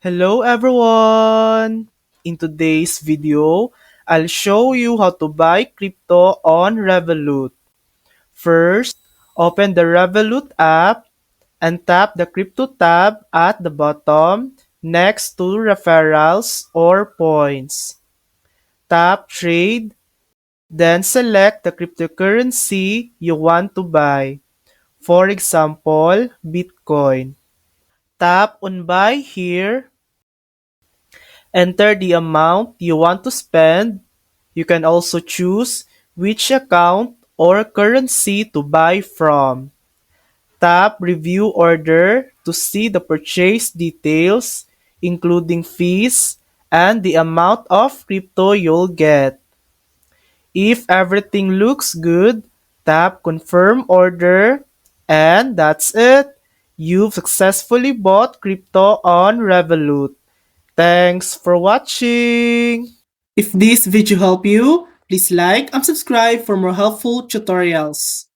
Hello everyone! In today's video, I'll show you how to buy crypto on Revolut. First, open the Revolut app and tap the crypto tab at the bottom next to referrals or points. Tap trade, then select the cryptocurrency you want to buy. For example, Bitcoin. Tap on buy here. Enter the amount you want to spend. You can also choose which account or currency to buy from. Tap Review Order to see the purchase details, including fees and the amount of crypto you'll get. If everything looks good, tap Confirm Order, and that's it. You've successfully bought crypto on Revolut. Thanks for watching! If this video helped you, please like and subscribe for more helpful tutorials.